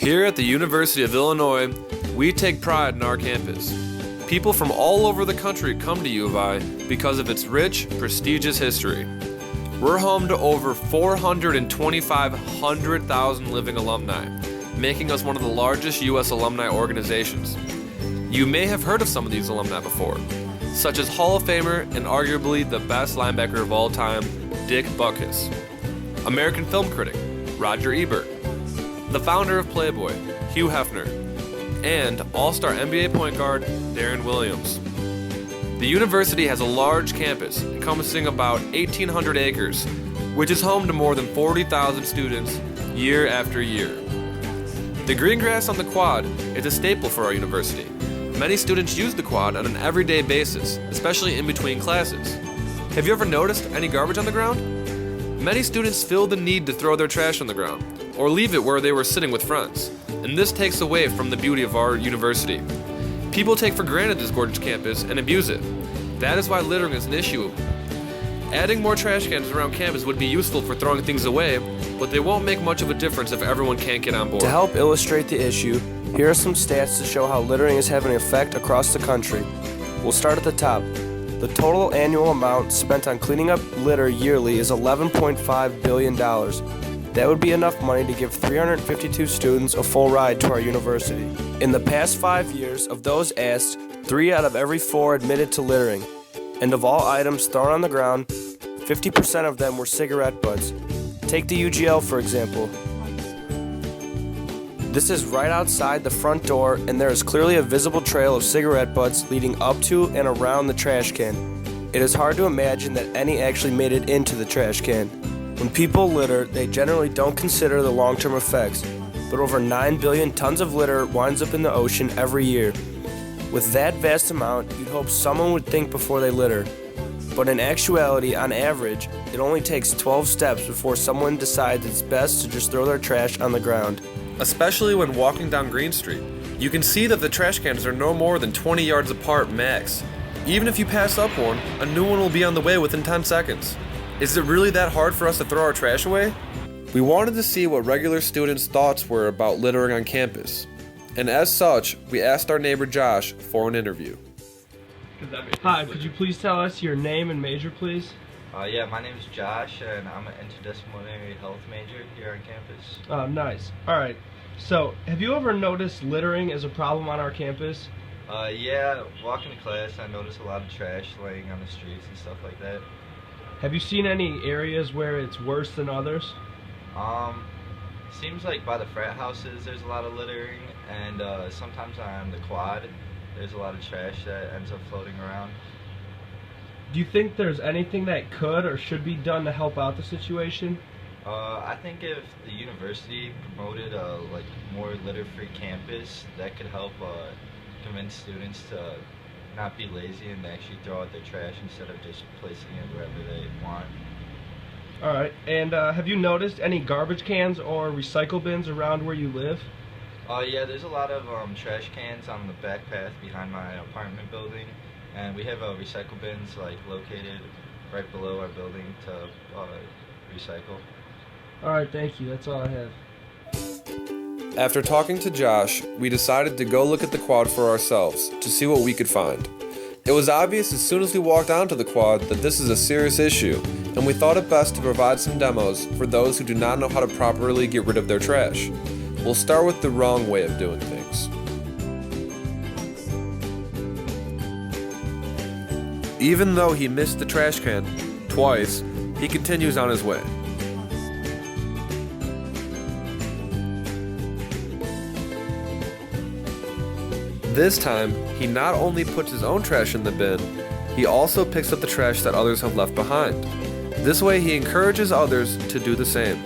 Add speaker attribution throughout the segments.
Speaker 1: Here at the University of Illinois, we take pride in our campus. People from all over the country come to U of I because of its rich, prestigious history. We're home to over 425,000 living alumni, making us one of the largest U.S. alumni organizations. You may have heard of some of these alumni before, such as Hall of Famer and arguably the best linebacker of all time, Dick Butkus, American film critic, Roger Ebert, the founder of Playboy, Hugh Hefner, and all-star NBA point guard, Darren Williams. The university has a large campus encompassing about 1,800 acres, which is home to more than 40,000 students year after year. The green grass on the quad is a staple for our university. Many students use the quad on an everyday basis, especially in between classes. Have you ever noticed any garbage on the ground? Many students feel the need to throw their trash on the ground, or leave it where they were sitting with friends, and this takes away from the beauty of our university. People take for granted this gorgeous campus and abuse it. That is why littering is an issue. Adding more trash cans around campus would be useful for throwing things away, but they won't make much of a difference if everyone can't get on board.
Speaker 2: To help illustrate the issue, here are some stats to show how littering is having an effect across the country. We'll start at the top. The total annual amount spent on cleaning up litter yearly is $11.5 billion. That would be enough money to give 352 students a full ride to our university. In the past 5 years, of those asked, 3 out of every 4 admitted to littering. And of all items thrown on the ground, 50% of them were cigarette butts. Take the UGL for example. This is right outside the front door, and there is clearly a visible trail of cigarette butts leading up to and around the trash can. It is hard to imagine that any actually made it into the trash can. When people litter, they generally don't consider the long-term effects, but over 9 billion tons of litter winds up in the ocean every year. With that vast amount, you'd hope someone would think before they litter. But in actuality, on average, it only takes 12 steps before someone decides it's best to just throw their trash on the ground.
Speaker 1: Especially when walking down Green Street, you can see that the trash cans are no more than 20 yards apart max. Even if you pass up one, a new one will be on the way within 10 seconds. Is it really that hard for us to throw our trash away? We wanted to see what regular students' thoughts were about littering on campus. And as such, we asked our neighbor Josh for an interview.
Speaker 2: Hi, could you please tell us your name and major, please?
Speaker 3: Yeah, my name is Josh, and I'm an interdisciplinary health major here on campus.
Speaker 2: Oh, nice. Alright, so have you ever noticed littering as a problem on our campus?
Speaker 3: Yeah, walking to class, I notice a lot of trash laying on the streets and stuff like that.
Speaker 2: Have you seen any areas where it's worse than others?
Speaker 3: Seems like by the frat houses there's a lot of littering, and sometimes on the quad there's a lot of trash that ends up floating around.
Speaker 2: Do you think there's anything that could or should be done to help out the situation?
Speaker 3: I think if the university promoted a more litter-free campus, that could help convince students to not be lazy and actually throw out their trash instead of just placing it wherever they want.
Speaker 2: Alright, and have you noticed any garbage cans or recycle bins around where you live?
Speaker 3: Yeah, there's a lot of trash cans on the back path behind my apartment building, and we have recycle bins located right below our building to recycle.
Speaker 2: Alright, thank you. That's all I have.
Speaker 1: After talking to Josh, we decided to go look at the quad for ourselves to see what we could find. It was obvious as soon as we walked onto the quad that this is a serious issue, and we thought it best to provide some demos for those who do not know how to properly get rid of their trash. We'll start with the wrong way of doing things. Even though he missed the trash can twice, he continues on his way. This time, he not only puts his own trash in the bin, he also picks up the trash that others have left behind. This way, he encourages others to do the same.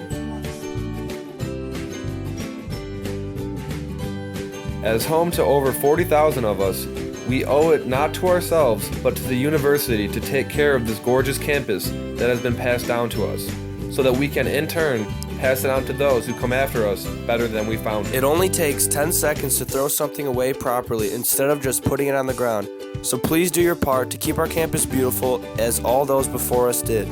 Speaker 1: As home to over 40,000 of us, we owe it not to ourselves, but to the university to take care of this gorgeous campus that has been passed down to us, so that we can, in turn, pass it on to those who come after us better than we found it.
Speaker 2: It only takes 10 seconds to throw something away properly instead of just putting it on the ground. So please do your part to keep our campus beautiful as all those before us did.